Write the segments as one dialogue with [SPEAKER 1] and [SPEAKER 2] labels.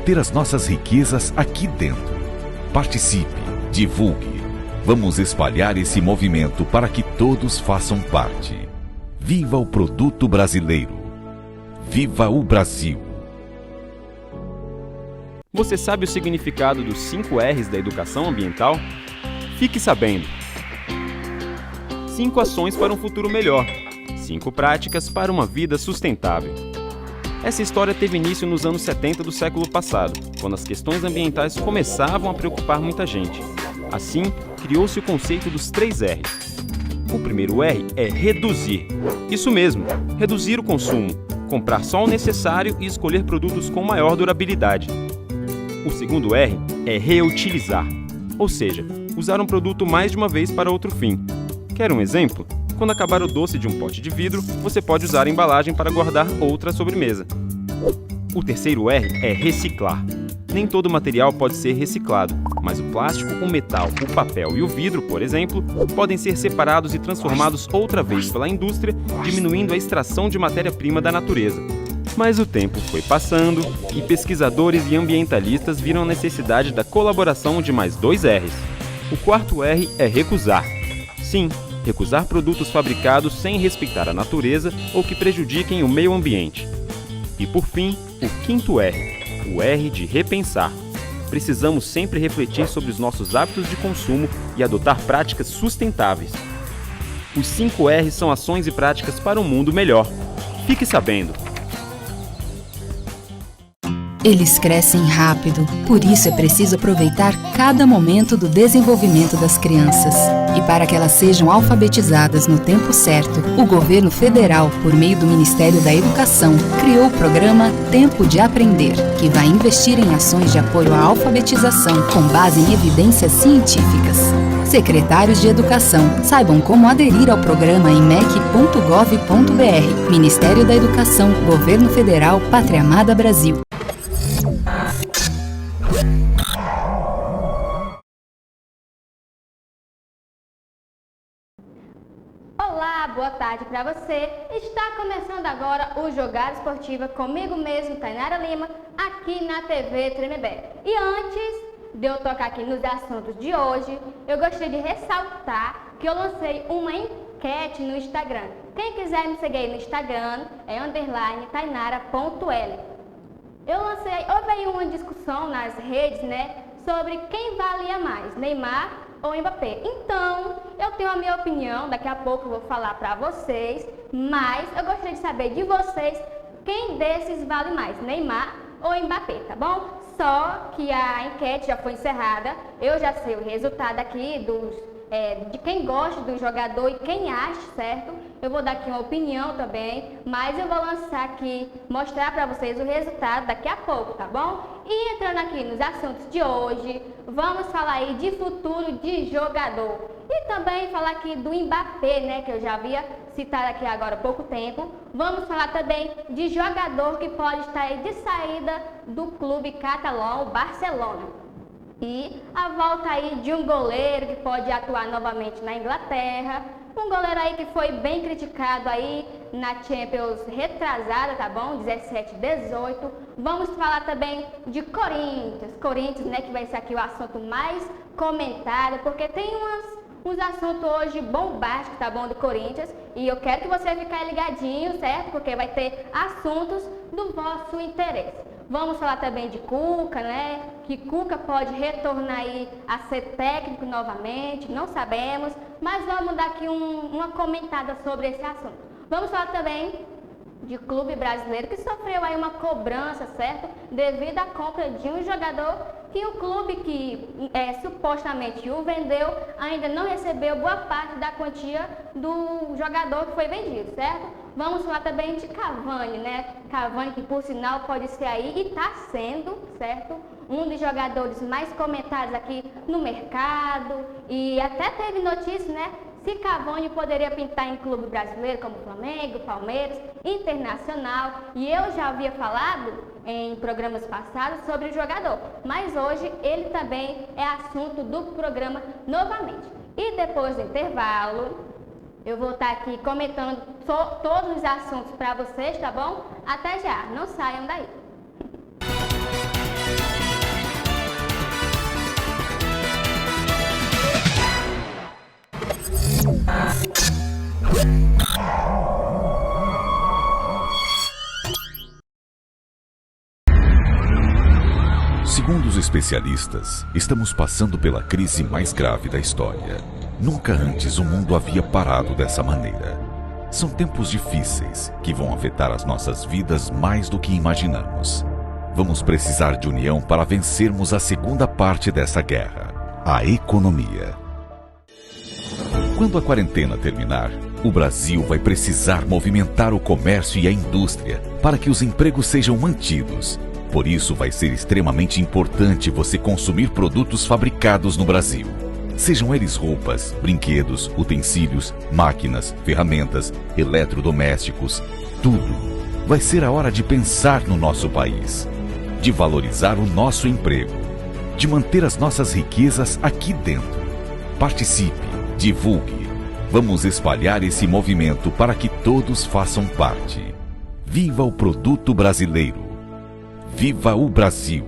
[SPEAKER 1] ter as nossas riquezas aqui dentro. Participe, divulgue. Vamos espalhar esse movimento para que todos façam parte. Viva o produto brasileiro. Viva o Brasil.
[SPEAKER 2] Você sabe o significado dos 5 R's da educação ambiental? Fique sabendo. 5 ações para um futuro melhor. 5 práticas para uma vida sustentável. Essa história teve início nos anos 70 do século passado, quando as questões ambientais começavam a preocupar muita gente. Assim, criou-se o conceito dos 3 R's. O primeiro R é reduzir. Isso mesmo, reduzir o consumo, comprar só o necessário e escolher produtos com maior durabilidade. O segundo R é reutilizar, ou seja, usar um produto mais de uma vez para outro fim. Quer um exemplo? Quando acabar o doce de um pote de vidro, você pode usar a embalagem para guardar outra sobremesa. O terceiro R é reciclar. Nem todo material pode ser reciclado, mas o plástico, o metal, o papel e o vidro, por exemplo, podem ser separados e transformados outra vez pela indústria, diminuindo a extração de matéria-prima da natureza. Mas o tempo foi passando e pesquisadores e ambientalistas viram a necessidade da colaboração de mais 2 R's. O quarto R é recusar. Sim, recusar produtos fabricados sem respeitar a natureza ou que prejudiquem o meio ambiente. E por fim, o quinto R, o R de repensar. Precisamos sempre refletir sobre os nossos hábitos de consumo e adotar práticas sustentáveis. Os 5 R's são ações e práticas para um mundo melhor. Fique sabendo!
[SPEAKER 3] Eles crescem rápido, por isso é preciso aproveitar cada momento do desenvolvimento das crianças. E para que elas sejam alfabetizadas no tempo certo, o governo federal, por meio do Ministério da Educação, criou o programa Tempo de Aprender, que vai investir em ações de apoio à alfabetização com base em evidências científicas. Secretários de Educação, saibam como aderir ao programa em mec.gov.br. Ministério da Educação, Governo Federal, Pátria Amada Brasil.
[SPEAKER 4] Olá, boa tarde para você. Está começando agora o Jogada Esportiva comigo mesmo, Tainara Lima, aqui na TV Tremembé. E antes de eu tocar aqui nos assuntos de hoje, eu gostaria de ressaltar que eu lancei uma enquete no Instagram. Quem quiser me seguir aí no Instagram é _tainara.l. Houve aí uma discussão nas redes, sobre quem valia mais, Neymar ou Mbappé. Então, eu tenho a minha opinião, daqui a pouco eu vou falar pra vocês, mas eu gostaria de saber de vocês quem desses vale mais, Neymar ou Mbappé, tá bom? Só que a enquete já foi encerrada, eu já sei o resultado aqui de quem gosta do jogador e quem acha, certo? Eu vou dar aqui uma opinião também, mas eu vou lançar aqui, mostrar para vocês o resultado daqui a pouco, tá bom? E entrando aqui nos assuntos de hoje, vamos falar aí de futuro de jogador. E também falar aqui do Mbappé, que eu já havia citado aqui agora há pouco tempo. Vamos falar também de jogador que pode estar aí de saída do clube catalão, Barcelona. E a volta aí de um goleiro que pode atuar novamente na Inglaterra. Um goleiro aí que foi bem criticado aí na Champions retrasada, tá bom? 17-18. Vamos falar também de Corinthians, que vai ser aqui o assunto mais comentado, porque tem uns assuntos hoje bombásticos, tá bom, do Corinthians. E eu quero que você fique ligadinho, certo? Porque vai ter assuntos do vosso interesse. Vamos falar também de Cuca, que Cuca pode retornar aí a ser técnico novamente, não sabemos, mas vamos dar aqui uma comentada sobre esse assunto. Vamos falar também de clube brasileiro que sofreu aí uma cobrança, certo? Devido à compra de um jogador que o clube que supostamente o vendeu ainda não recebeu boa parte da quantia do jogador que foi vendido, certo? Vamos falar também de Cavani, Cavani que por sinal pode ser aí e está sendo, certo? Um dos jogadores mais comentados aqui no mercado e até teve notícia, se Cavani poderia pintar em clube brasileiro como Flamengo, Palmeiras, Internacional. E eu já havia falado em programas passados sobre o jogador, mas hoje ele também é assunto do programa novamente. E depois do intervalo, eu vou estar aqui comentando todos os assuntos para vocês, tá bom? Até já, não saiam daí.
[SPEAKER 1] Segundo os especialistas, estamos passando pela crise mais grave da história. Nunca antes o mundo havia parado dessa maneira. São tempos difíceis que vão afetar as nossas vidas mais do que imaginamos. Vamos precisar de união para vencermos a segunda parte dessa guerra, a economia. Quando a quarentena terminar, o Brasil vai precisar movimentar o comércio e a indústria para que os empregos sejam mantidos. Por isso, vai ser extremamente importante você consumir produtos fabricados no Brasil. Sejam eles roupas, brinquedos, utensílios, máquinas, ferramentas, eletrodomésticos, tudo. Vai ser a hora de pensar no nosso país, de valorizar o nosso emprego, de manter as nossas riquezas aqui dentro. Participe, divulgue. Vamos espalhar esse movimento para que todos façam parte. Viva o produto brasileiro! Viva o Brasil!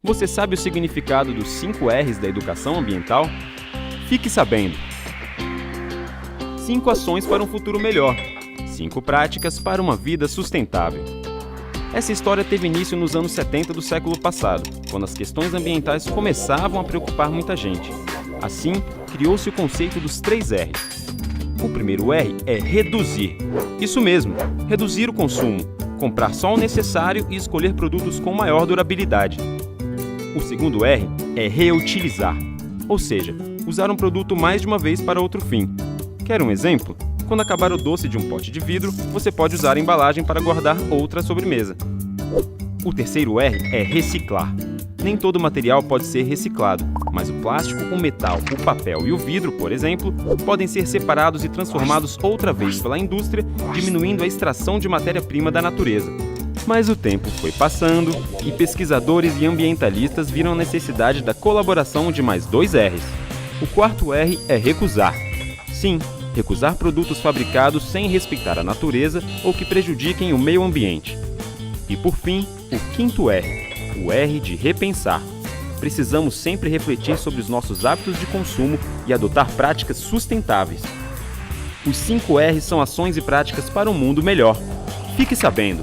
[SPEAKER 2] Você sabe o significado dos 5 R's da educação ambiental? Fique sabendo! 5 ações para um futuro melhor. 5 práticas para uma vida sustentável. Essa história teve início nos anos 70 do século passado, quando as questões ambientais começavam a preocupar muita gente. Assim, criou-se o conceito dos 3 R's. O primeiro R é reduzir. Isso mesmo, reduzir o consumo, comprar só o necessário e escolher produtos com maior durabilidade. O segundo R é reutilizar, ou seja, usar um produto mais de uma vez para outro fim. Quer um exemplo? Quando acabar o doce de um pote de vidro, você pode usar a embalagem para guardar outra sobremesa. O terceiro R é reciclar. Nem todo material pode ser reciclado, mas o plástico, o metal, o papel e o vidro, por exemplo, podem ser separados e transformados outra vez pela indústria, diminuindo a extração de matéria-prima da natureza. Mas o tempo foi passando e pesquisadores e ambientalistas viram a necessidade da colaboração de mais 2 R's. O quarto R é recusar. Sim, recusar produtos fabricados sem respeitar a natureza ou que prejudiquem o meio ambiente. E por fim, o quinto R, o R de repensar. Precisamos sempre refletir sobre os nossos hábitos de consumo e adotar práticas sustentáveis. Os 5 R's são ações e práticas para um mundo melhor. Fique sabendo!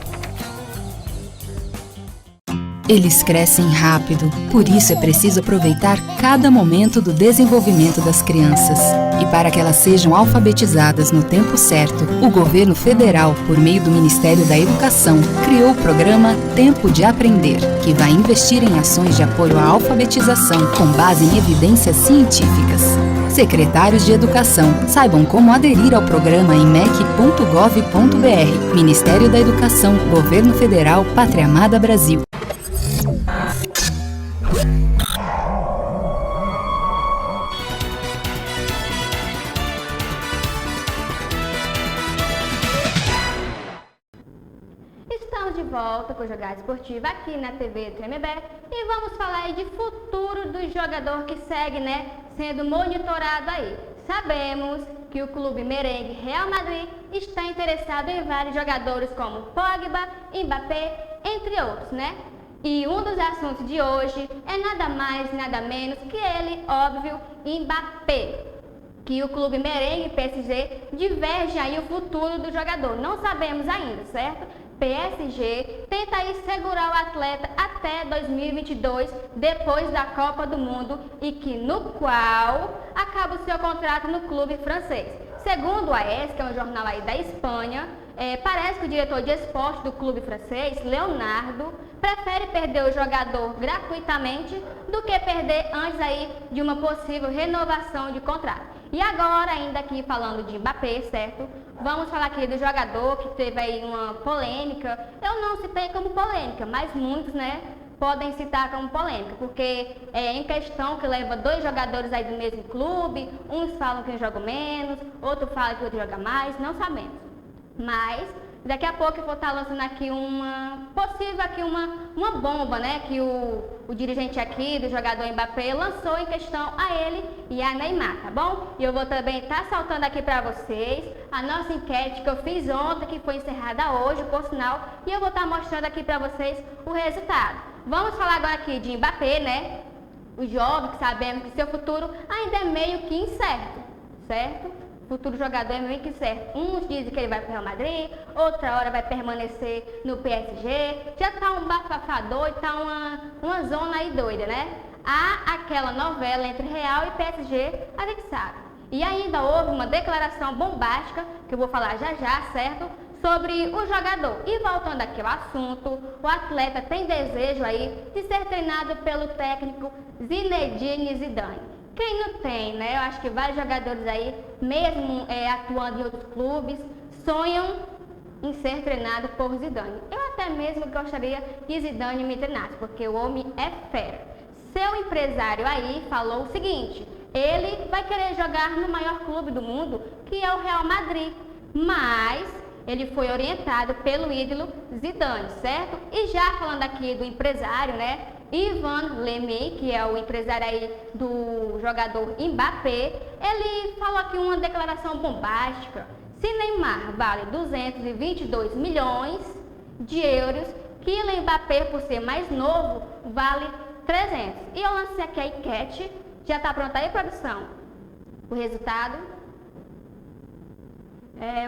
[SPEAKER 3] Eles crescem rápido, por isso é preciso aproveitar cada momento do desenvolvimento das crianças. E para que elas sejam alfabetizadas no tempo certo, o governo federal, por meio do Ministério da Educação, criou o programa Tempo de Aprender, que vai investir em ações de apoio à alfabetização com base em evidências científicas. Secretários de Educação, saibam como aderir ao programa em mec.gov.br. Ministério da Educação, Governo Federal, Pátria Amada Brasil.
[SPEAKER 4] Estamos de volta com o Jogada Esportiva aqui na TV Tremebé e vamos falar aí de futuro do jogador que segue, sendo monitorado aí. Sabemos que o clube merengue Real Madrid está interessado em vários jogadores como Pogba, Mbappé, entre outros, E um dos assuntos de hoje é nada mais, nada menos que ele, óbvio, Mbappé. Que o clube merengue PSG diverge aí o futuro do jogador. Não sabemos ainda, certo? PSG tenta aí segurar o atleta até 2022, depois da Copa do Mundo, e que no qual acaba o seu contrato no clube francês. Segundo a AS, que é um jornal aí da Espanha, parece que o diretor de esporte do clube francês, Leonardo, prefere perder o jogador gratuitamente do que perder antes aí de uma possível renovação de contrato. E agora, ainda aqui falando de Mbappé, certo? Vamos falar aqui do jogador que teve aí uma polêmica. Eu não citei como polêmica, mas muitos, podem citar como polêmica, porque é em questão que leva 2 jogadores aí do mesmo clube, uns falam que um joga menos, outro fala que o outro joga mais, não sabemos. Mas daqui a pouco eu vou estar lançando aqui uma bomba, que o dirigente aqui do jogador Mbappé lançou em questão a ele e a Neymar, tá bom? E eu vou também estar saltando aqui para vocês a nossa enquete que eu fiz ontem, que foi encerrada hoje, por sinal, e eu vou estar mostrando aqui para vocês o resultado. Vamos falar agora aqui de Mbappé, o jovem que sabemos que seu futuro ainda é meio que incerto, certo? futuro jogador é meio que certo. Uns dizem que ele vai para o Real Madrid, outra hora vai permanecer no PSG. Já tá um bafafá doido, tá uma zona aí doida, né? Há aquela novela entre Real e PSG, a gente sabe. E ainda houve uma declaração bombástica, que eu vou falar já já, certo? Sobre o jogador. E voltando aqui ao assunto, o atleta tem desejo aí de ser treinado pelo técnico Zinedine Zidane. Quem não tem, né? Eu acho que vários jogadores aí, mesmo atuando em outros clubes, sonham em ser treinado por Zidane. Eu até mesmo gostaria que Zidane me treinasse, porque o homem é fera. Seu empresário aí falou o seguinte: ele vai querer jogar no maior clube do mundo, que é o Real Madrid, mas ele foi orientado pelo ídolo Zidane, certo? E já falando aqui do empresário, né? Ivan Lemy, que é o empresário aí do jogador Mbappé, ele falou aqui uma declaração bombástica. Se Neymar vale 222 milhões de euros, Kylian Mbappé, por ser mais novo, vale 300. E eu lancei aqui a enquete. Já está pronta aí, produção? O resultado?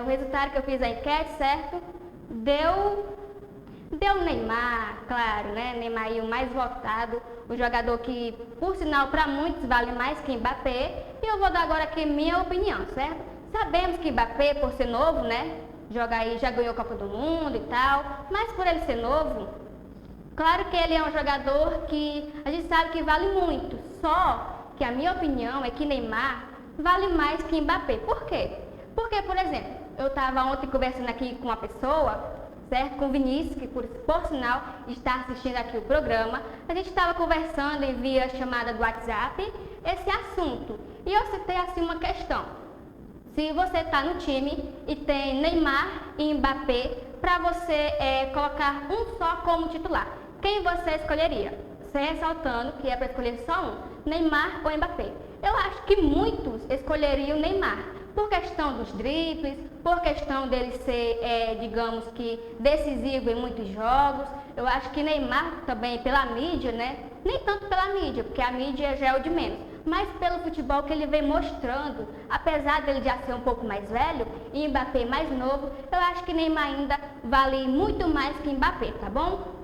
[SPEAKER 4] O resultado que eu fiz a enquete, certo? Deu Neymar, claro, né? Neymar aí o mais votado, o jogador que, por sinal, para muitos vale mais que Mbappé. E eu vou dar agora aqui minha opinião, certo? Sabemos que Mbappé, por ser novo, né? Joga aí, já ganhou a Copa do Mundo e tal, mas por ele ser novo, claro que ele é um jogador que a gente sabe que vale muito. Só que a minha opinião é que Neymar vale mais que Mbappé. Por quê? Porque, por exemplo, eu estava ontem conversando aqui com uma pessoa, certo? Com o Vinícius, que por sinal está assistindo aqui o programa. A gente estava conversando em via chamada do WhatsApp esse assunto. E eu citei assim uma questão. Se você está no time e tem Neymar e Mbappé, para você colocar um só como titular, quem você escolheria? Você ressaltando que é para escolher só um, Neymar ou Mbappé. Eu acho que muitos escolheriam Neymar, por questão dos dribles, por questão dele ser, digamos que, decisivo em muitos jogos. Eu acho que Neymar também pela mídia, né? Nem tanto pela mídia, porque a mídia já é o de menos, mas pelo futebol que ele vem mostrando, apesar dele já ser um pouco mais velho e Mbappé mais novo, eu acho que Neymar ainda vale muito mais que Mbappé, tá bom?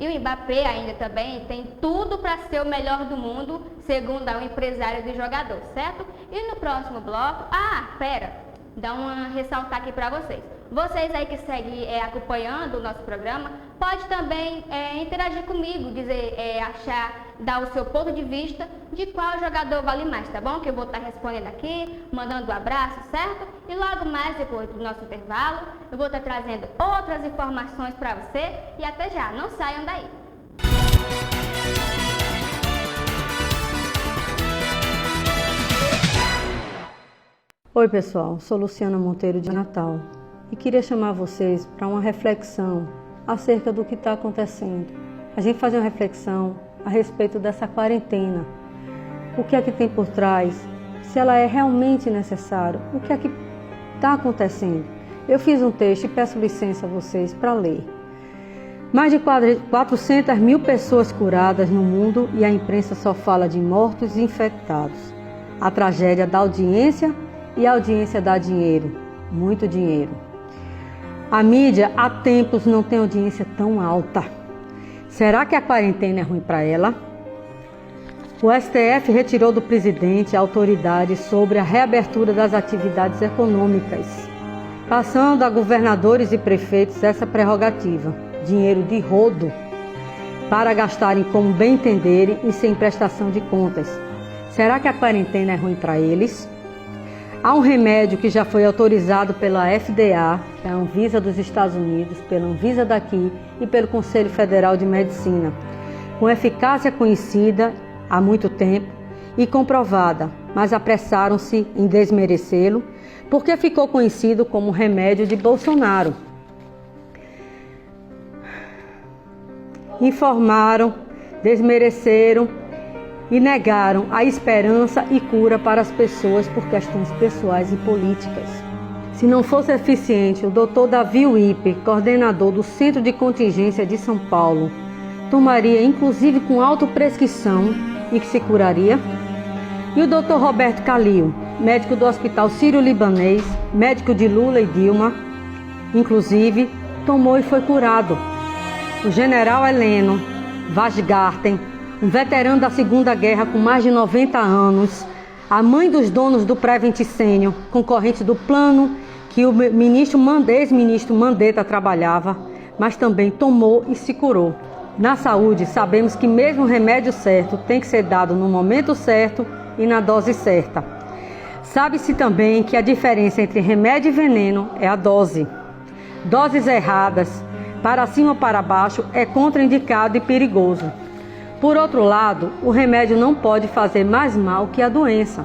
[SPEAKER 4] E o Mbappé ainda também tem tudo para ser o melhor do mundo, segundo o empresário do jogador, certo? E no próximo bloco, dá uma ressaltar aqui para vocês. Vocês aí que seguem acompanhando o nosso programa, pode também interagir comigo, dizer, dar o seu ponto de vista de qual jogador vale mais, tá bom? Que eu vou estar respondendo aqui, mandando um abraço, certo? E logo mais, depois do nosso intervalo, eu vou estar trazendo outras informações para você e até já, não saiam daí.
[SPEAKER 5] Oi pessoal, sou Luciana Monteiro de Natal e queria chamar vocês para uma reflexão acerca do que está acontecendo. A gente fazer uma reflexão a respeito dessa quarentena. O que é que tem por trás? Se ela é realmente necessária? O que é que está acontecendo? Eu fiz um texto e peço licença a vocês para ler. Mais de 400 mil pessoas curadas no mundo e a imprensa só fala de mortos e infectados. A tragédia da audiência e a audiência dá dinheiro, muito dinheiro. A mídia há tempos não tem audiência tão alta. Será que a quarentena é ruim para ela? O STF retirou do presidente a autoridade sobre a reabertura das atividades econômicas, passando a governadores e prefeitos essa prerrogativa, dinheiro de rodo, para gastarem como bem entenderem e sem prestação de contas. Será que a quarentena é ruim para eles? Há um remédio que já foi autorizado pela FDA, que é a Anvisa dos Estados Unidos, pela Anvisa daqui e pelo Conselho Federal de Medicina, com eficácia conhecida há muito tempo e comprovada, mas apressaram-se em desmerecê-lo porque ficou conhecido como remédio de Bolsonaro. Informaram, desmereceram e negaram a esperança e cura para as pessoas por questões pessoais e políticas. Se não fosse eficiente, o Dr. Davi Wipper, coordenador do Centro de Contingência de São Paulo, tomaria inclusive com autoprescrição e que se curaria? E o Dr. Roberto Calil, médico do Hospital Sírio-Libanês, médico de Lula e Dilma, inclusive, tomou e foi curado. O general Heleno Vasgarten, um veterano da Segunda Guerra com mais de 90 anos, a mãe dos donos do Prevent Senior, concorrente do plano que o ex-ministro Mandetta trabalhava, mas também tomou e se curou. Na saúde, sabemos que mesmo o remédio certo tem que ser dado no momento certo e na dose certa. Sabe-se também que a diferença entre remédio e veneno é a dose. Doses erradas, para cima ou para baixo, é contraindicado e perigoso. Por outro lado, o remédio não pode fazer mais mal que a doença.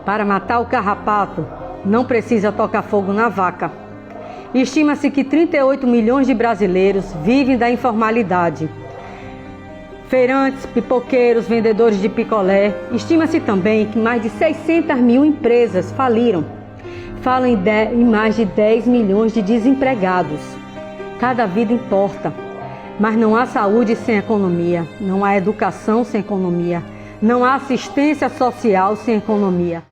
[SPEAKER 5] Para matar o carrapato, não precisa tocar fogo na vaca. Estima-se que 38 milhões de brasileiros vivem da informalidade. Feirantes, pipoqueiros, vendedores de picolé. Estima-se também que mais de 600 mil empresas faliram. Falam em mais de 10 milhões de desempregados. Cada vida importa. Mas não há saúde sem economia, não há educação sem economia, não há assistência social sem economia.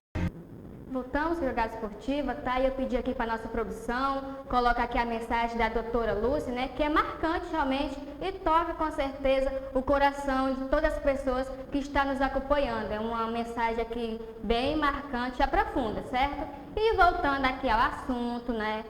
[SPEAKER 4] Voltamos para a Jogada Esportiva, tá? E eu pedi aqui para a nossa produção, coloca aqui a mensagem da doutora Lúcia, né? Que é marcante realmente e toca com certeza o coração de todas as pessoas que estão nos acompanhando. É uma mensagem aqui bem marcante e profunda, certo? E voltando aqui ao assunto, né?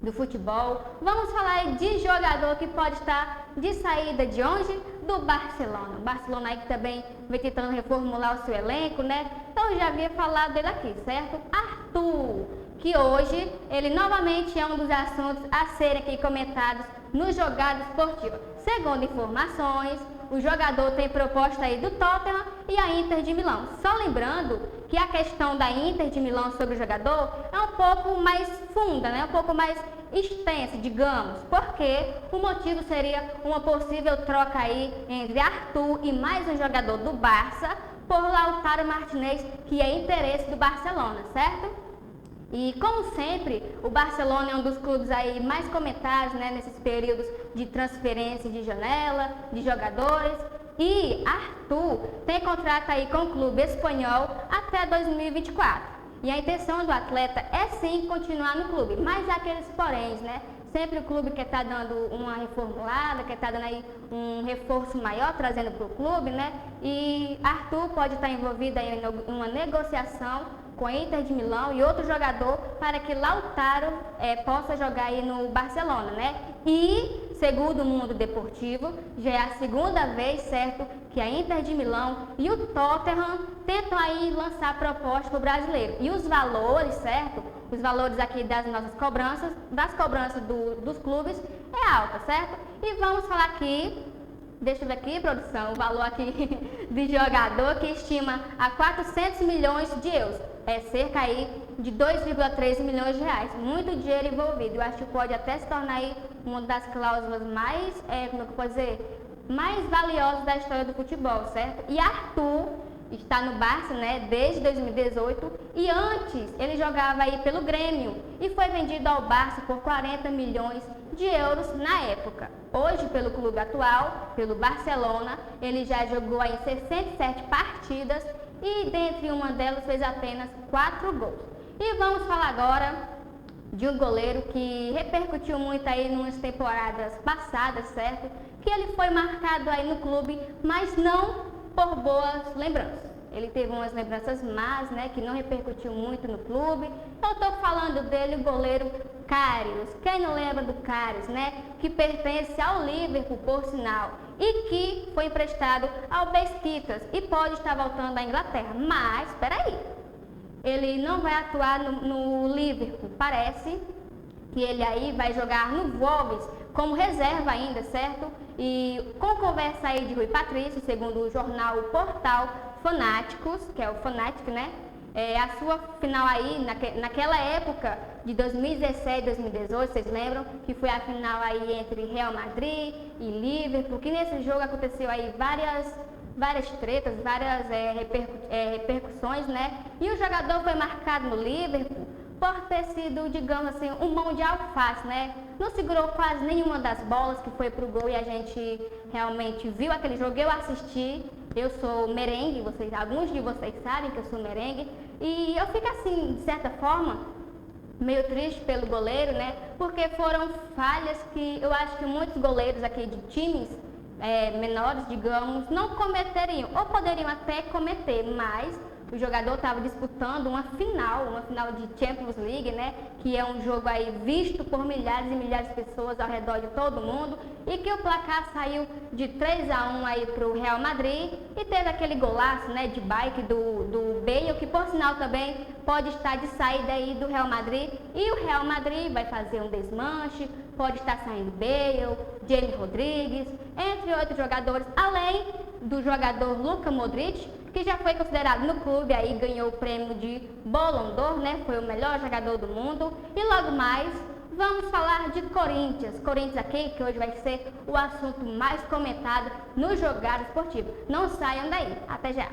[SPEAKER 4] Do futebol, vamos falar de jogador que pode estar de saída de onde? Do Barcelona. O Barcelona aí que também vem tentando reformular o seu elenco, né? Então eu já havia falado dele aqui, certo? Arthur, que hoje ele novamente é um dos assuntos a serem aqui comentados no Jogada Esportiva. Segundo informações, o jogador tem proposta aí do Tottenham e a Inter de Milão. Só lembrando que a questão da Inter de Milão sobre o jogador é um pouco mais funda, né? Um pouco mais extensa, digamos, porque o motivo seria uma possível troca aí entre Arthur e mais um jogador do Barça por Lautaro Martinez, que é interesse do Barcelona, certo? E como sempre, o Barcelona é um dos clubes aí mais comentados, né, nesses períodos de transferência de janela, de jogadores. E Arthur tem contrato aí com o clube espanhol até 2024. E a intenção do atleta é sim continuar no clube, mas há aqueles poréns, né? Sempre o clube quer estar dando uma reformulada, quer estar dando aí um reforço maior, trazendo para o clube, né? E Arthur pode estar envolvido aí em uma negociação com a Inter de Milão e outro jogador para que Lautaro possa jogar aí no Barcelona, né? E, segundo o Mundo Deportivo, já é a segunda vez, certo, que a Inter de Milão e o Tottenham tentam aí lançar proposta para o brasileiro. E os valores, certo? Os valores aqui das nossas cobranças, das cobranças dos clubes, é alta, certo? E vamos falar aqui, deixa eu ver aqui, produção, o valor aqui de jogador que estima a 400 milhões de euros. É cerca aí de 2,3 milhões de reais. Muito dinheiro envolvido. Eu acho que pode até se tornar aí uma das cláusulas mais, como eu posso dizer, mais valiosas da história do futebol, certo? E Arthur está no Barça, né, desde 2018 e antes ele jogava aí pelo Grêmio e foi vendido ao Barça por 40 milhões de euros na época. Hoje, pelo clube atual, pelo Barcelona, ele já jogou aí 67 partidas e dentre uma delas fez apenas 4 gols. E vamos falar agora de um goleiro que repercutiu muito aí nas temporadas passadas, certo? Que ele foi marcado aí no clube, mas não por boas lembranças. Ele teve umas lembranças más, né, que não repercutiu muito no clube. Eu estou falando dele, o goleiro Karius. Quem não lembra do Karius, né? Que pertence ao Liverpool, por sinal, e que foi emprestado ao Besiktas e pode estar voltando à Inglaterra. Mas, espera aí, ele não vai atuar no Liverpool. Parece que ele aí vai jogar no Wolves como reserva ainda, certo? E com conversa aí de Rui Patrício, segundo o jornal Portal Fanáticos, que é o Fanatic, né? A sua final aí, naquela época de 2017, 2018, vocês lembram? Que foi a final aí entre Real Madrid e Liverpool, que nesse jogo aconteceu aí várias tretas, várias repercussões, né? E o jogador foi marcado no Liverpool por ter sido, digamos assim, um mão de alface, né? Não segurou quase nenhuma das bolas que foi pro gol e a gente realmente viu aquele jogo. Eu assisti, eu sou merengue, alguns de vocês sabem que eu sou merengue. E eu fico assim, de certa forma, meio triste pelo goleiro, né? Porque foram falhas que eu acho que muitos goleiros aqui de times menores, digamos, não cometeriam, ou poderiam até cometer, mas o jogador estava disputando uma final de Champions League, né? Que é um jogo aí visto por milhares e milhares de pessoas ao redor de todo mundo, e que o placar saiu de 3-1 aí para o Real Madrid, e teve aquele golaço, né, de bike do Bale, que por sinal também pode estar de saída aí do Real Madrid, e o Real Madrid vai fazer um desmanche, pode estar saindo Bale, James Rodrigues, entre outros jogadores, além do jogador Luka Modric, que já foi considerado no clube, aí ganhou o prêmio de Ballon d'Or, né? Foi o melhor jogador do mundo. E logo mais, vamos falar de Corinthians. Corinthians aqui, que hoje vai ser o assunto mais comentado no Jogada Esportiva. Não saiam daí. Até já!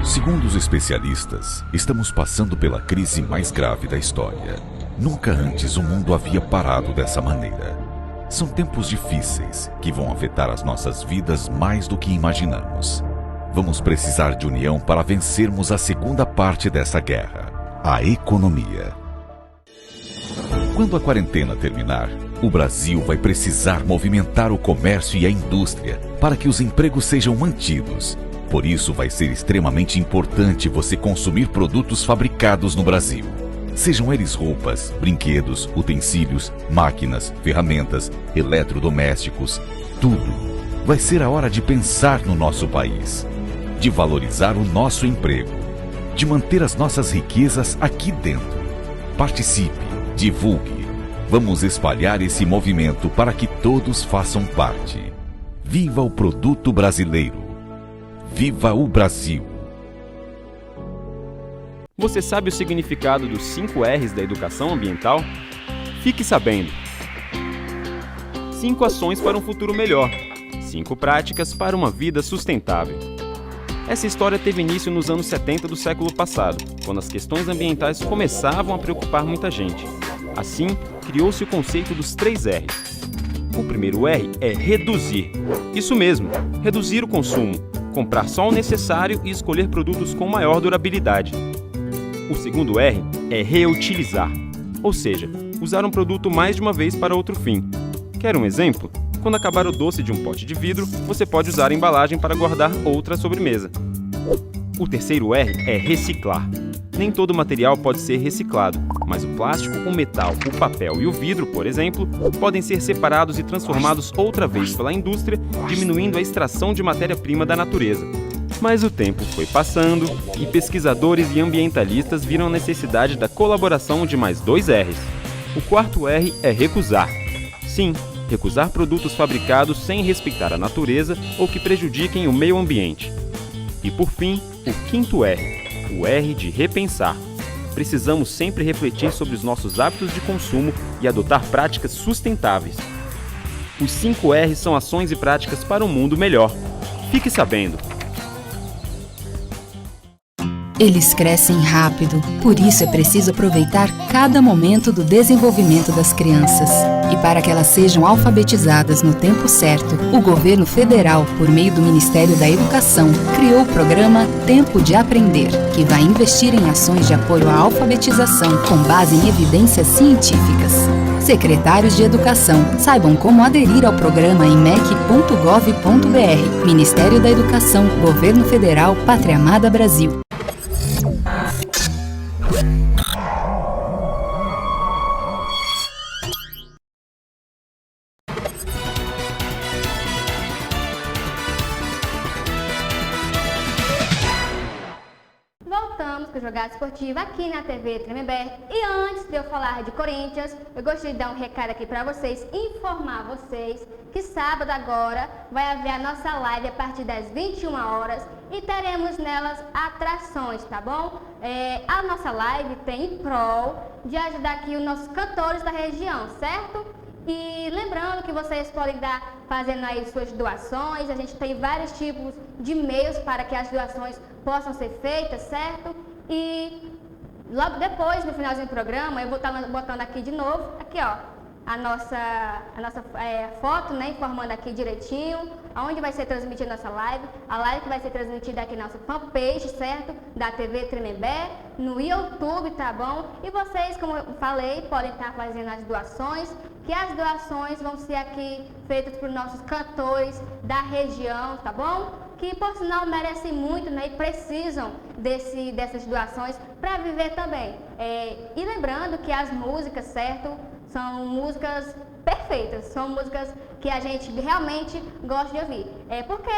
[SPEAKER 1] Segundo os especialistas, estamos passando pela crise mais grave da história. Nunca antes o mundo havia parado dessa maneira. São tempos difíceis que vão afetar as nossas vidas mais do que imaginamos. Vamos precisar de união para vencermos a segunda parte dessa guerra, a economia. Quando a quarentena terminar, o Brasil vai precisar movimentar o comércio e a indústria para que os empregos sejam mantidos. Por isso, vai ser extremamente importante você consumir produtos fabricados no Brasil. Sejam eles roupas, brinquedos, utensílios, máquinas, ferramentas, eletrodomésticos, tudo. Vai ser a hora de pensar no nosso país, de valorizar o nosso emprego, de manter as nossas riquezas aqui dentro. Participe, divulgue. Vamos espalhar esse movimento para que todos façam parte. Viva o produto brasileiro! Viva o Brasil!
[SPEAKER 2] Você sabe o significado dos 5 R's da educação ambiental? Fique sabendo! 5 ações para um futuro melhor. 5 práticas para uma vida sustentável. Essa história teve início nos anos 70 do século passado, quando as questões ambientais começavam a preocupar muita gente. Assim, criou-se o conceito dos 3 R's. O primeiro R é reduzir. Isso mesmo, reduzir o consumo. Comprar só o necessário e escolher produtos com maior durabilidade. O segundo R é reutilizar, ou seja, usar um produto mais de uma vez para outro fim. Quer um exemplo? Quando acabar o doce de um pote de vidro, você pode usar a embalagem para guardar outra sobremesa. O terceiro R é reciclar. Nem todo material pode ser reciclado, mas o plástico, o metal, o papel e o vidro, por exemplo, podem ser separados e transformados outra vez pela indústria, diminuindo a extração de matéria-prima da natureza. Mas o tempo foi passando e pesquisadores e ambientalistas viram a necessidade da colaboração de mais 2 R's. O quarto R é recusar. Sim, recusar produtos fabricados sem respeitar a natureza ou que prejudiquem o meio ambiente. E por fim, o quinto R. O R de repensar. Precisamos sempre refletir sobre os nossos hábitos de consumo e adotar práticas sustentáveis. Os 5 R's são ações e práticas para um mundo melhor. Fique sabendo!
[SPEAKER 3] Eles crescem rápido, por isso é preciso aproveitar cada momento do desenvolvimento das crianças. E para que elas sejam alfabetizadas no tempo certo, o governo federal, por meio do Ministério da Educação, criou o programa Tempo de Aprender, que vai investir em ações de apoio à alfabetização com base em evidências científicas. Secretários de Educação, saibam como aderir ao programa em mec.gov.br. Ministério da Educação, Governo Federal, Pátria Amada Brasil.
[SPEAKER 4] Voltamos com o Jogada Esportiva aqui na TV Tremembé. E antes de eu falar de Corinthians, eu gostaria de dar um recado aqui para vocês, informar vocês que sábado agora vai haver a nossa live a partir das 21 horas e teremos nelas atrações, tá bom? A nossa live tem em prol de ajudar aqui os nossos cantores da região, certo? E lembrando que vocês podem estar fazendo aí suas doações, a gente tem vários tipos de meios para que as doações possam ser feitas, certo? E logo depois, no finalzinho do programa, eu vou estar botando aqui de novo, aqui ó, a nossa foto, né, informando aqui direitinho aonde vai ser transmitida a nossa live. A live que vai ser transmitida aqui na nossa fanpage, certo? Da TV Tremembé, no YouTube, tá bom? E vocês, como eu falei, podem estar fazendo as doações, que as doações vão ser aqui feitas por nossos cantores da região, tá bom? Que por sinal merecem muito, né, e precisam dessas doações para viver também. E lembrando que as músicas, certo, são músicas perfeitas, são músicas que a gente realmente gosta de ouvir. Porque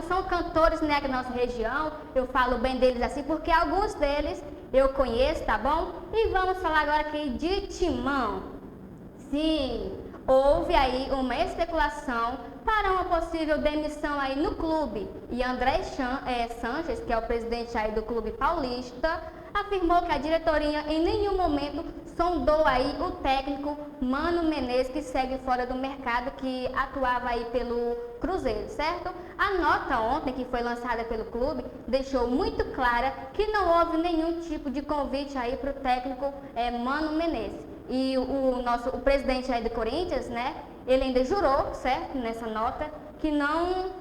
[SPEAKER 4] são cantores, né, da nossa região, eu falo bem deles assim, porque alguns deles eu conheço, tá bom? E vamos falar agora aqui de Timão. Sim, houve aí uma especulação para uma possível demissão aí no clube. E André Sanches, que é o presidente aí do clube paulista, afirmou que a diretoria em nenhum momento sondou aí o técnico Mano Menezes, que segue fora do mercado, que atuava aí pelo Cruzeiro, certo? A nota ontem, que foi lançada pelo clube, deixou muito clara que não houve nenhum tipo de convite aí para o técnico Mano Menezes. E o presidente aí do Corinthians, né, ele ainda jurou, certo, nessa nota, que não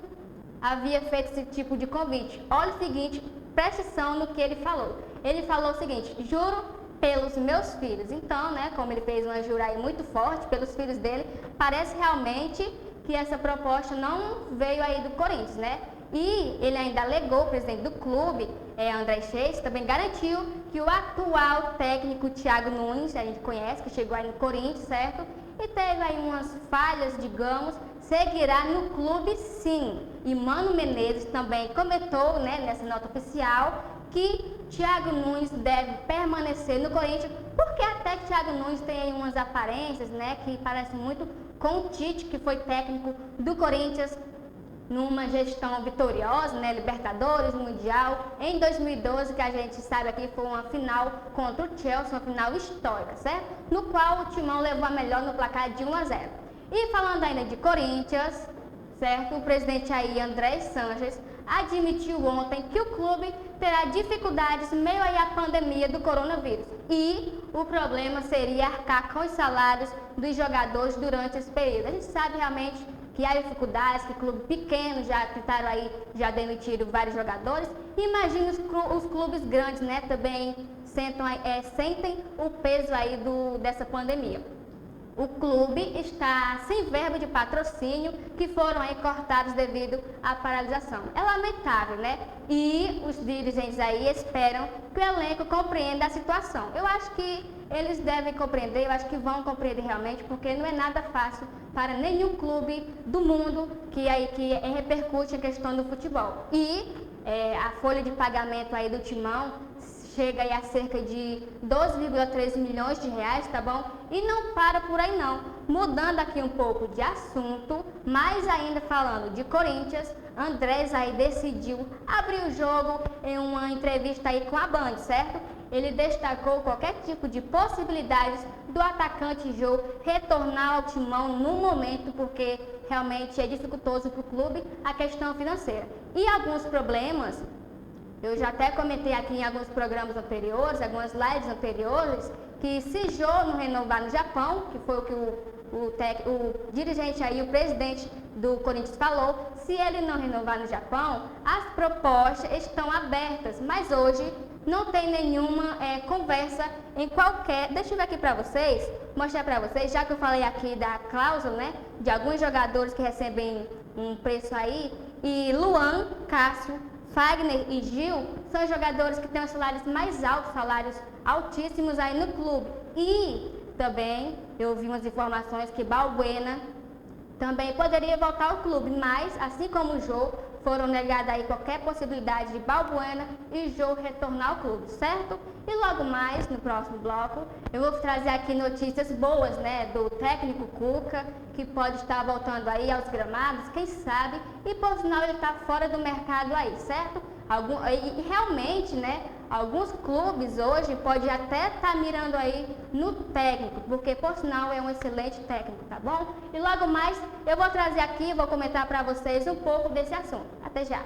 [SPEAKER 4] havia feito esse tipo de convite. Olha o seguinte, preste atenção no que ele falou. Ele falou o seguinte: juro pelos meus filhos. Então, né, como ele fez uma jura aí muito forte pelos filhos dele, parece realmente que essa proposta não veio aí do Corinthians, né? E ele ainda alegou, o presidente do clube, André Sanches, também garantiu que o atual técnico Thiago Nunes, a gente conhece, que chegou aí no Corinthians, certo? E teve aí umas falhas, digamos, seguirá no clube sim. E Mano Menezes também comentou, né, nessa nota oficial, que Thiago Nunes deve permanecer no Corinthians, porque até que Thiago Nunes tem aí umas aparências, né, que parecem muito com o Tite, que foi técnico do Corinthians numa gestão vitoriosa, né, Libertadores, Mundial, em 2012, que a gente sabe aqui foi uma final contra o Chelsea, uma final histórica, certo? No qual o Timão levou a melhor no placar de 1-0. E falando ainda de Corinthians, certo? O presidente aí, André Sanches, admitiu ontem que o clube terá dificuldades meio aí à pandemia do coronavírus. E o problema seria arcar com os salários dos jogadores durante esse período. A gente sabe realmente que há dificuldades, que clubes pequenos já tentaram aí, já demitiram vários jogadores. Imagina os clubes grandes, né, também sentem o peso aí dessa pandemia. O clube está sem verba de patrocínio, que foram aí cortados devido à paralisação. É lamentável, né? E os dirigentes aí esperam que o elenco compreenda a situação. Eu acho que eles devem compreender, eu acho que vão compreender realmente, porque não é nada fácil para nenhum clube do mundo que repercute a questão do futebol. E a folha de pagamento aí do Timão chega aí a cerca de 12,3 milhões de reais, tá bom? E não para por aí não. Mudando aqui um pouco de assunto, mas ainda falando de Corinthians, Andrés aí decidiu abrir o jogo em uma entrevista aí com a Band, certo? Ele destacou qualquer tipo de possibilidades do atacante Jô retornar ao Timão no momento, porque realmente é dificultoso para o clube a questão financeira. E alguns problemas, eu já até comentei aqui em alguns programas anteriores, algumas lives anteriores, que se Jô não renovar no Japão, que foi o que o dirigente aí, o presidente do Corinthians falou, se ele não renovar no Japão, as propostas estão abertas, mas hoje não tem nenhuma conversa em qualquer... Deixa eu ver aqui para vocês, mostrar para vocês, já que eu falei aqui da cláusula, né, de alguns jogadores que recebem um preço aí, e Luan, Cássio, Fagner e Gil são jogadores que têm os salários mais altos, salários altíssimos aí no clube. E também eu vi umas informações que Balbuena também poderia voltar ao clube, mas assim como o Jô, foram negadas aí qualquer possibilidade de Balbuena e Jô retornar ao clube, certo? E logo mais, no próximo bloco, eu vou trazer aqui notícias boas, né, do técnico Cuca, que pode estar voltando aí aos gramados, quem sabe, e por sinal ele está fora do mercado aí, certo? E realmente, né, Alguns clubes hoje podem até estar mirando aí no técnico, porque por sinal é um excelente técnico, tá bom? E logo mais eu vou trazer aqui, vou comentar para vocês um pouco desse assunto. Até já!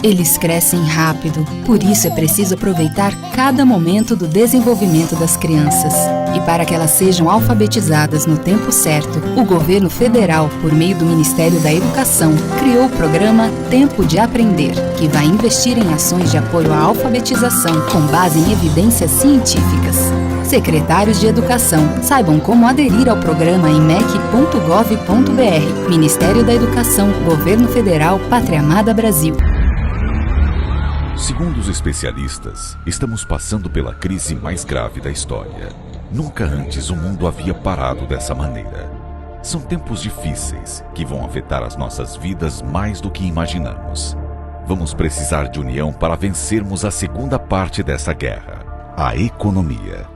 [SPEAKER 3] Eles crescem rápido, por isso é preciso aproveitar cada momento do desenvolvimento das crianças. E para que elas sejam alfabetizadas no tempo certo, o governo federal, por meio do Ministério da Educação, criou o programa Tempo de Aprender, que vai investir em ações de apoio à alfabetização com base em evidências científicas. Secretários de Educação, saibam como aderir ao programa em mec.gov.br. Ministério da Educação, Governo Federal, Pátria Amada Brasil.
[SPEAKER 1] Segundo os especialistas, estamos passando pela crise mais grave da história. Nunca antes o mundo havia parado dessa maneira. São tempos difíceis que vão afetar as nossas vidas mais do que imaginamos. Vamos precisar de união para vencermos a segunda parte dessa guerra, a economia.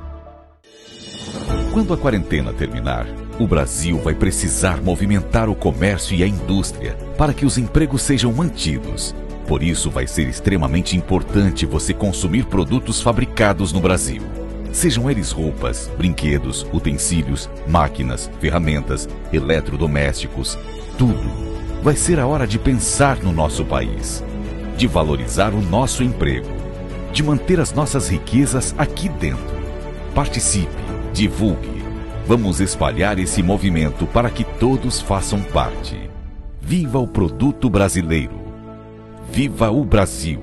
[SPEAKER 1] Quando a quarentena terminar, o Brasil vai precisar movimentar o comércio e a indústria para que os empregos sejam mantidos. Por isso, vai ser extremamente importante você consumir produtos fabricados no Brasil. Sejam eles roupas, brinquedos, utensílios, máquinas, ferramentas, eletrodomésticos, tudo. Vai ser a hora de pensar no nosso país, de valorizar o nosso emprego, de manter as nossas riquezas aqui dentro. Participe, divulgue. Vamos espalhar esse movimento para que todos façam parte. Viva o produto brasileiro! Viva o Brasil!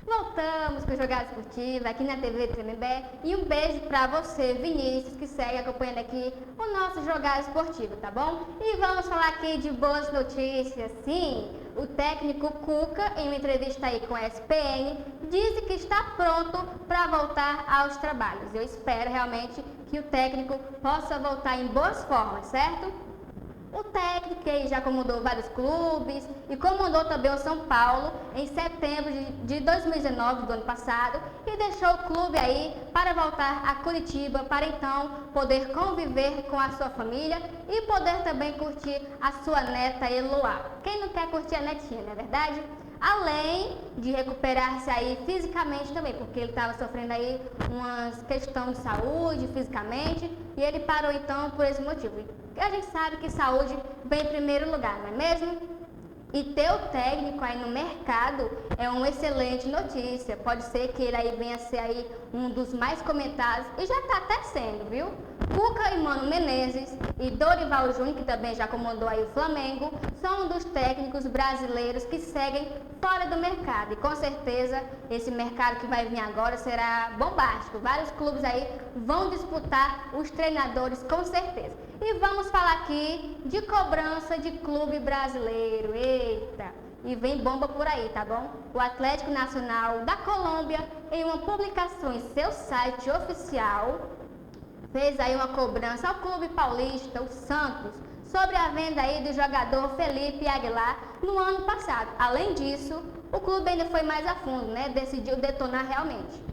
[SPEAKER 4] Voltamos com o Jogada Esportiva aqui na TV Tremembé e um beijo pra você, Vinícius, que segue acompanhando aqui o nosso Jogada Esportiva, tá bom? E vamos falar aqui de boas notícias, sim! O técnico Cuca, em uma entrevista aí com a SPN, disse que está pronto para voltar aos trabalhos. Eu espero realmente que o técnico possa voltar em boas formas, certo? O técnico aí já comandou vários clubes e comandou também o São Paulo em setembro de 2019, do ano passado, e deixou o clube aí para voltar a Curitiba, para então poder conviver com a sua família e poder também curtir a sua neta Eloá. Quem não quer curtir a netinha, não é verdade? Além de recuperar-se aí fisicamente também, porque ele estava sofrendo aí uma questão de saúde fisicamente e ele parou então por esse motivo. E a gente sabe que saúde vem em primeiro lugar, não é mesmo? E ter o técnico aí no mercado é uma excelente notícia. Pode ser que ele aí venha a ser aí um dos mais comentados e já está até sendo, viu? Cuca e Mano Menezes e Dorival Júnior, que também já comandou aí o Flamengo, são um dos técnicos brasileiros que seguem fora do mercado. E com certeza esse mercado que vai vir agora será bombástico. Vários clubes aí vão disputar os treinadores com certeza. E vamos falar aqui de cobrança de clube brasileiro. Eita! E vem bomba por aí, tá bom? O Atlético Nacional da Colômbia, em uma publicação em seu site oficial, fez aí uma cobrança ao clube paulista, o Santos, sobre a venda aí do jogador Felipe Aguilar no ano passado. Além disso, o clube ainda foi mais a fundo, né? Decidiu detonar realmente.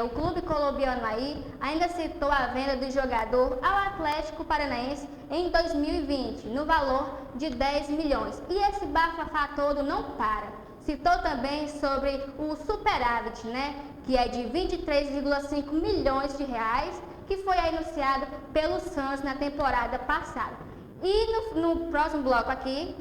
[SPEAKER 4] O clube colombiano aí ainda citou a venda do jogador ao Atlético Paranaense em 2020, no valor de 10 milhões. E esse bafafá todo não para. Citou também sobre o superávit, né? Que é de 23,5 milhões de reais, que foi anunciado pelo Santos na temporada passada. E no próximo bloco aqui,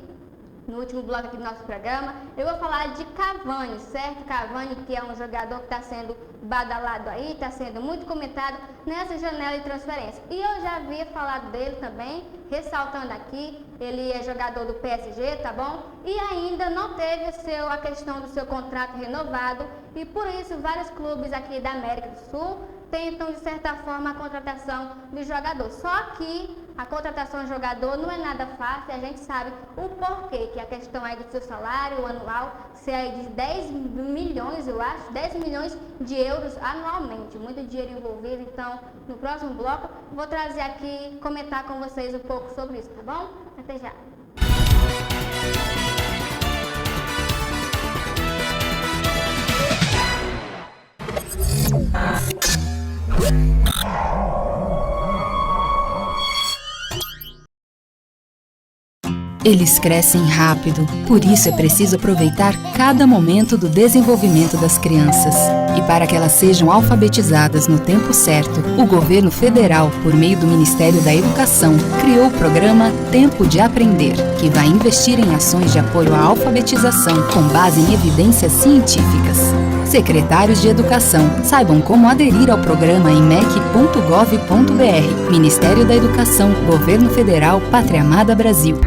[SPEAKER 4] no último bloco aqui do nosso programa, eu vou falar de Cavani, certo? Cavani, que é um jogador que está sendo badalado aí, está sendo muito comentado nessa janela de transferência. E eu já havia falado dele também, ressaltando aqui, ele é jogador do PSG, tá bom? E ainda não teve a questão do seu contrato renovado, e por isso vários clubes aqui da América do Sul tentam, de certa forma, a contratação do jogador. Só que a contratação de jogador não é nada fácil, a gente sabe o porquê, que a questão aí do seu salário anual ser aí de 10 milhões, eu acho, 10 milhões de euros euros anualmente, muito dinheiro envolvido. Então, no próximo bloco, vou trazer aqui, comentar com vocês um pouco sobre isso, tá bom? Até já!
[SPEAKER 3] Eles crescem rápido, por isso é preciso aproveitar cada momento do desenvolvimento das crianças. E para que elas sejam alfabetizadas no tempo certo, o governo federal, por meio do Ministério da Educação, criou o programa Tempo de Aprender, que vai investir em ações de apoio à alfabetização com base em evidências científicas. Secretários de Educação, saibam como aderir ao programa em mec.gov.br. Ministério da Educação, Governo Federal, Pátria Amada Brasil.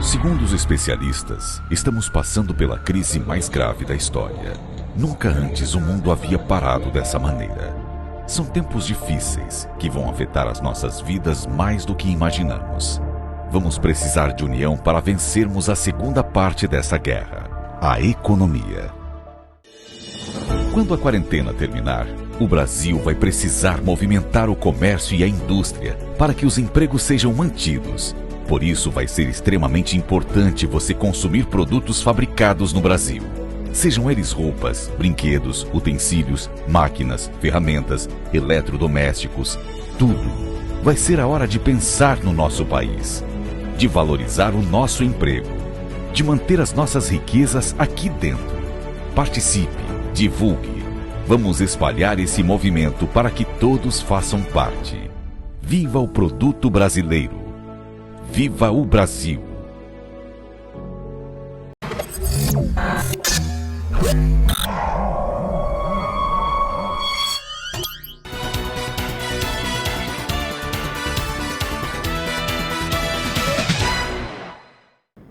[SPEAKER 1] Segundo os especialistas, estamos passando pela crise mais grave da história. Nunca antes o mundo havia parado dessa maneira. São tempos difíceis que vão afetar as nossas vidas mais do que imaginamos. Vamos precisar de união para vencermos a segunda parte dessa guerra, a economia. Quando a quarentena terminar, o Brasil vai precisar movimentar o comércio e a indústria para que os empregos sejam mantidos. Por isso, vai ser extremamente importante você consumir produtos fabricados no Brasil. Sejam eles roupas, brinquedos, utensílios, máquinas, ferramentas, eletrodomésticos, tudo. Vai ser a hora de pensar no nosso país, de valorizar o nosso emprego, de manter as nossas riquezas aqui dentro. Participe, divulgue. Vamos espalhar esse movimento para que todos façam parte. Viva o produto brasileiro! Viva o Brasil!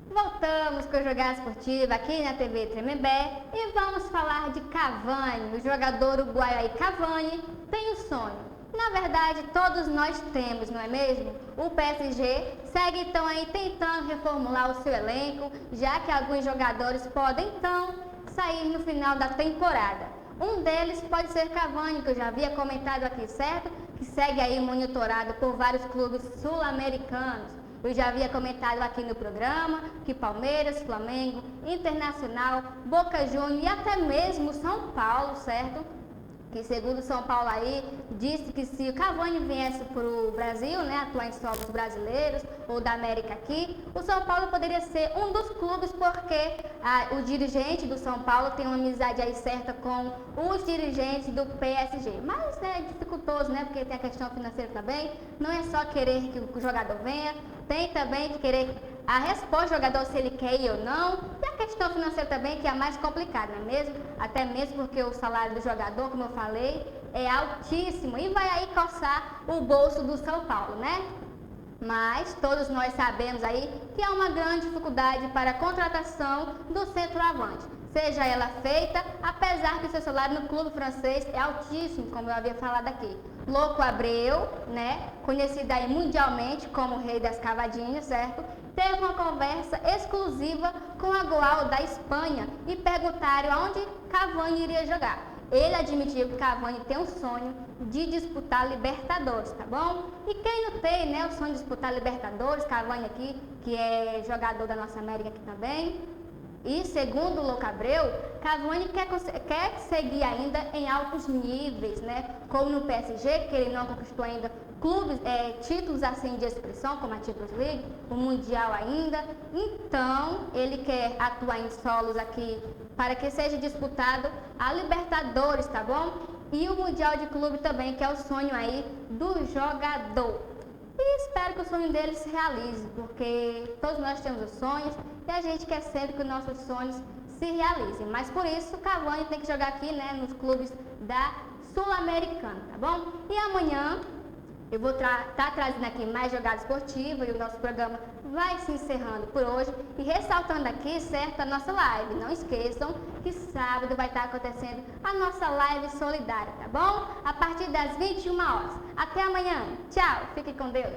[SPEAKER 4] Voltamos com o Jogada Esportiva aqui na TV Tremembé e vamos falar de Cavani. O jogador uruguaio aí, Cavani, tem um sonho. Na verdade, todos nós temos, não é mesmo? O PSG segue então aí tentando reformular o seu elenco, já que alguns jogadores podem então sair no final da temporada. Um deles pode ser Cavani, que eu já havia comentado aqui, certo? Que segue aí monitorado por vários clubes sul-americanos. Eu já havia comentado aqui no programa que Palmeiras, Flamengo, Internacional, Boca Juniors e até mesmo São Paulo, certo? Que segundo São Paulo aí, disse que se o Cavani viesse para o Brasil, né, atuar em solos brasileiros ou da América aqui, o São Paulo poderia ser um dos clubes porque o dirigente do São Paulo tem uma amizade aí certa com os dirigentes do PSG. Mas é dificultoso, né, porque tem a questão financeira também, não é só querer que o jogador venha, tem também que querer a resposta do jogador se ele quer ir ou não, e a questão financeira também que é a mais complicada, não é mesmo? Até mesmo porque o salário do jogador, como eu falei, é altíssimo e vai aí coçar o bolso do São Paulo, né? Mas todos nós sabemos aí que há uma grande dificuldade para a contratação do centroavante, seja ela feita, apesar que seu salário no clube francês é altíssimo, como eu havia falado aqui. Louco Abreu, né, conhecido aí mundialmente como o rei das cavadinhas, certo? Teve uma conversa exclusiva com a Goal da Espanha e perguntaram aonde Cavani iria jogar. Ele admitiu que Cavani tem um sonho de disputar Libertadores, tá bom? E quem não tem, né, o sonho de disputar Libertadores, Cavani aqui, que é jogador da nossa América aqui também. E segundo o Louco Abreu, Cavani quer seguir ainda em altos níveis, né? Como no PSG, que ele não conquistou ainda títulos assim de expressão, como a Champions League, o Mundial ainda. Então, ele quer atuar em solos aqui para que seja disputado a Libertadores, tá bom? E o Mundial de Clube também, que é o sonho aí do jogador. E espero que o sonho dele se realize, porque todos nós temos os sonhos e a gente quer sempre que os nossos sonhos se realizem. Mas por isso, o Cavani tem que jogar aqui, né, nos clubes da Sul-Americana, tá bom? E amanhã eu vou estar trazendo aqui mais jogada esportiva e o nosso programa vai se encerrando por hoje. E ressaltando aqui, certo, a nossa live. Não esqueçam que sábado vai estar acontecendo a nossa live solidária, tá bom? A partir das 21 horas. Até amanhã. Tchau. Fiquem com Deus.